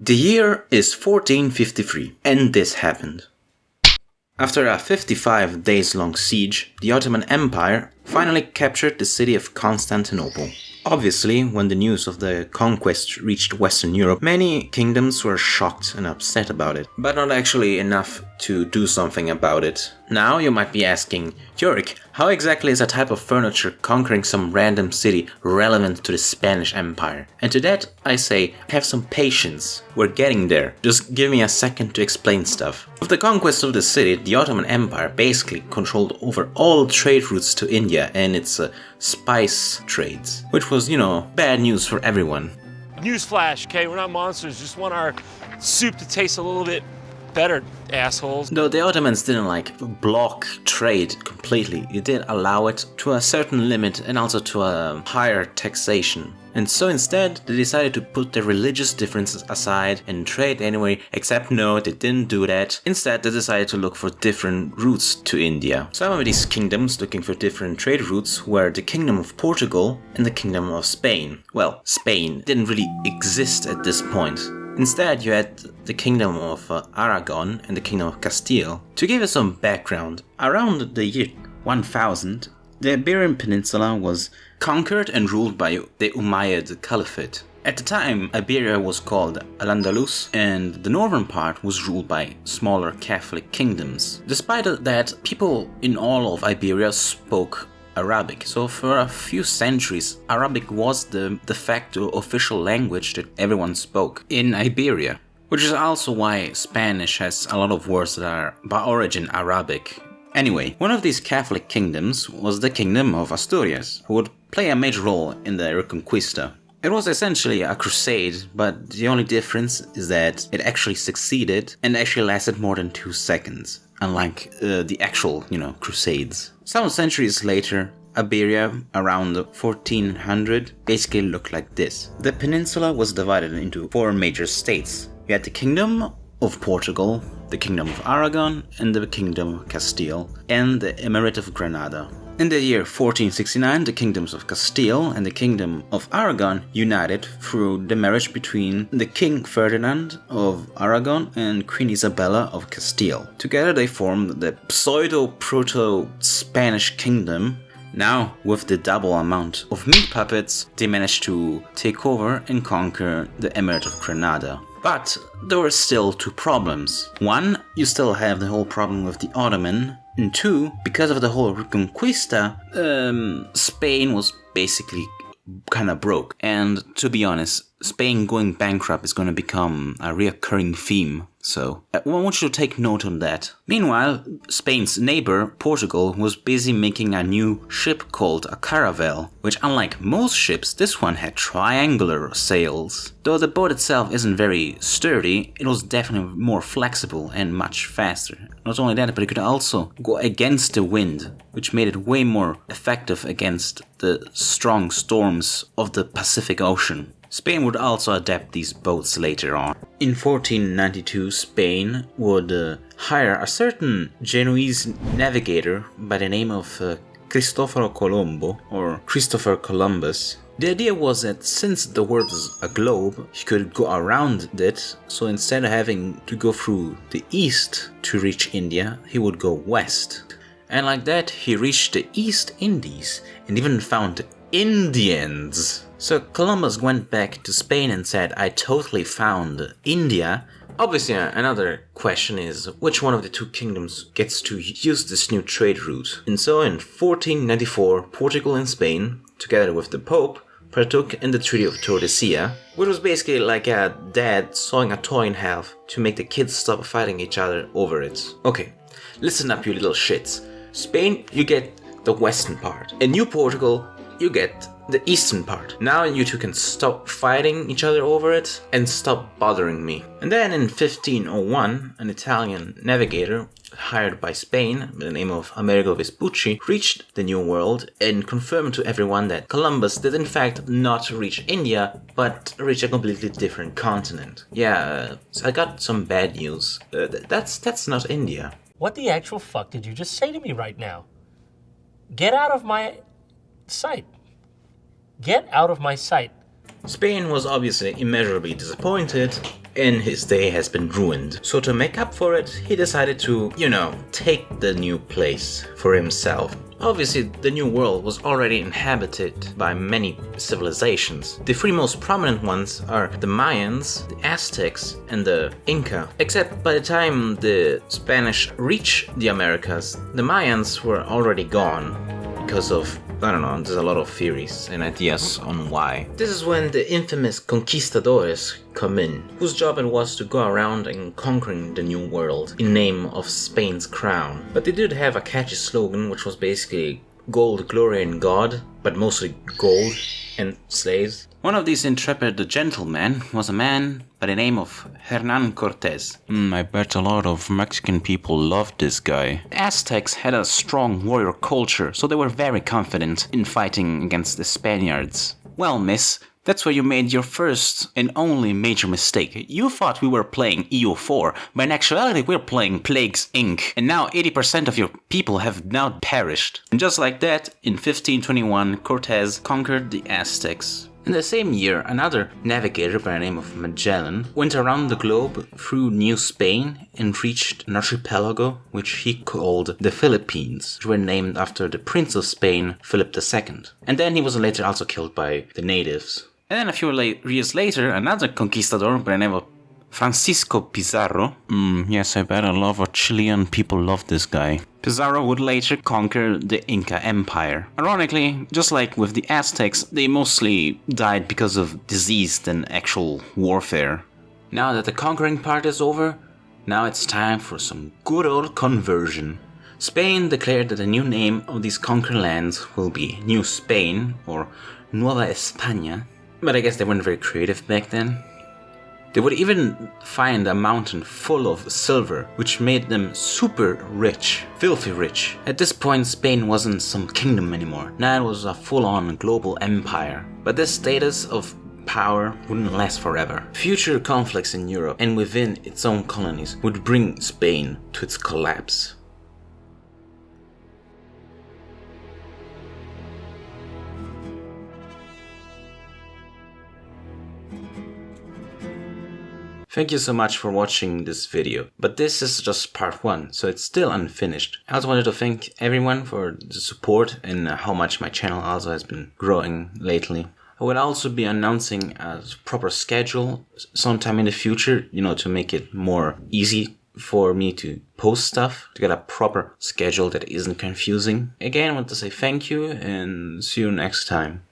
The year is 1453, and this happened. After a 55 days long siege, the Ottoman Empire finally captured the city of Constantinople. Obviously, when the news of the conquest reached Western Europe, many kingdoms were shocked and upset about it, but not actually enough to do something about it. Now you might be asking, Jörg, how exactly is a type of furniture conquering some random city relevant to the Spanish Empire? And to that I say, have some patience, we're getting there, just give me a second to explain stuff. With the conquest of the city, the Ottoman Empire basically controlled over all trade routes to India and its spice trades, which was, bad news for everyone. Newsflash, okay, we're not monsters, just want our soup to taste a little bit better, assholes. Though the Ottomans didn't block trade completely, it did allow it to a certain limit and also to a higher taxation. And so instead, they decided to put their religious differences aside and trade anyway, except no, they didn't do that. Instead, they decided to look for different routes to India. Some of these kingdoms looking for different trade routes were the Kingdom of Portugal and the Kingdom of Spain. Well, Spain didn't really exist at this point. Instead, you had the Kingdom of Aragon and the Kingdom of Castile. To give you some background, around the year 1000, the Iberian Peninsula was conquered and ruled by the Umayyad Caliphate. At the time, Iberia was called Al-Andalus, and the northern part was ruled by smaller Catholic kingdoms. Despite that, people in all of Iberia spoke Arabic, so for a few centuries, Arabic was the de facto official language that everyone spoke in Iberia. Which is also why Spanish has a lot of words that are by origin Arabic. Anyway, one of these Catholic kingdoms was the Kingdom of Asturias, who would play a major role in the Reconquista. It was essentially a crusade, but the only difference is that it actually succeeded and actually lasted more than 2 seconds, unlike the actual, crusades. Some centuries later, Iberia, around 1400, basically looked like this. The peninsula was divided into 4 major states. You had the Kingdom of Portugal, the Kingdom of Aragon, and the Kingdom of Castile, and the Emirate of Granada. In the year 1469, the kingdoms of Castile and the Kingdom of Aragon united through the marriage between the King Ferdinand of Aragon and Queen Isabella of Castile. Together they formed the pseudo-proto-Spanish kingdom. Now, with the double amount of meat puppets, they managed to take over and conquer the Emirate of Granada. But there were still 2 problems. 1, you still have the whole problem with the Ottoman. And 2, because of the whole Reconquista, Spain was basically kind of broke. And to be honest, Spain going bankrupt is going to become a reoccurring theme. So I want you to take note on that. Meanwhile, Spain's neighbor, Portugal, was busy making a new ship called a caravel, which unlike most ships, this one had triangular sails. Though the boat itself isn't very sturdy, it was definitely more flexible and much faster. Not only that, but it could also go against the wind, which made it way more effective against the strong storms of the Pacific Ocean. Spain would also adapt these boats later on. In 1492, Spain would hire a certain Genoese navigator by the name of Cristoforo Colombo, or Christopher Columbus. The idea was that since the world is a globe, he could go around it, so instead of having to go through the east to reach India, he would go west. And like that, he reached the East Indies and even found Indians. So Columbus went back to Spain and said, I totally found India. Obviously, another question is, which one of the 2 kingdoms gets to use this new trade route? And so in 1494, Portugal and Spain, together with the Pope, partook in the Treaty of Tordesillas, which was basically like a dad sawing a toy in half to make the kids stop fighting each other over it. Okay, listen up you little shits. Spain, you get the western part. And you, Portugal, you get the eastern part. Now you 2 can stop fighting each other over it and stop bothering me. And then in 1501, an Italian navigator hired by Spain by the name of Amerigo Vespucci reached the New World and confirmed to everyone that Columbus did in fact not reach India, but reach a completely different continent. Yeah, so I got some bad news. That's not India. What the actual fuck did you just say to me right now? Get out of my sight. Get out of my sight. Spain was obviously immeasurably disappointed and his day has been ruined. So to make up for it, he decided to, take the new place for himself. Obviously, the New World was already inhabited by many civilizations. The three most prominent ones are the Mayans, the Aztecs, and the Inca. Except by the time the Spanish reached the Americas, the Mayans were already gone because of, I don't know, there's a lot of theories and ideas on why. This is when the infamous conquistadors come in, whose job it was to go around and conquering the New World in name of Spain's crown. But they did have a catchy slogan, which was basically gold, glory, and God, but mostly gold and slaves. One of these intrepid gentlemen was a man by the name of Hernan Cortez. I bet a lot of Mexican people loved this guy. The Aztecs had a strong warrior culture, so they were very confident in fighting against the Spaniards. Well, miss, that's where you made your first and only major mistake. You thought we were playing EU4, but in actuality we're playing Plagues Inc. And now 80% of your people have now perished. And just like that, in 1521, Cortez conquered the Aztecs. In the same year, another navigator by the name of Magellan went around the globe through New Spain and reached an archipelago which he called the Philippines, which were named after the Prince of Spain, Philip II. And then he was later also killed by the natives. And then a few years later, another conquistador by the name of Francisco Pizarro. Yes, I bet a lot of Chilean people love this guy. Pizarro would later conquer the Inca Empire. Ironically, just like with the Aztecs, they mostly died because of disease than actual warfare. Now that the conquering part is over, now it's time for some good old conversion. Spain declared that the new name of these conquered lands will be New Spain, or Nueva España. But I guess they weren't very creative back then. They would even find a mountain full of silver, which made them super rich, filthy rich. At this point, Spain wasn't some kingdom anymore. Now it was a full-on global empire. But this status of power wouldn't last forever. Future conflicts in Europe and within its own colonies would bring Spain to its collapse. Thank you so much for watching this video, but this is just part 1, so it's still unfinished. I also wanted to thank everyone for the support and how much my channel also has been growing lately. I will also be announcing a proper schedule sometime in the future, to make it more easy for me to post stuff, to get a proper schedule that isn't confusing. Again, I want to say thank you and see you next time.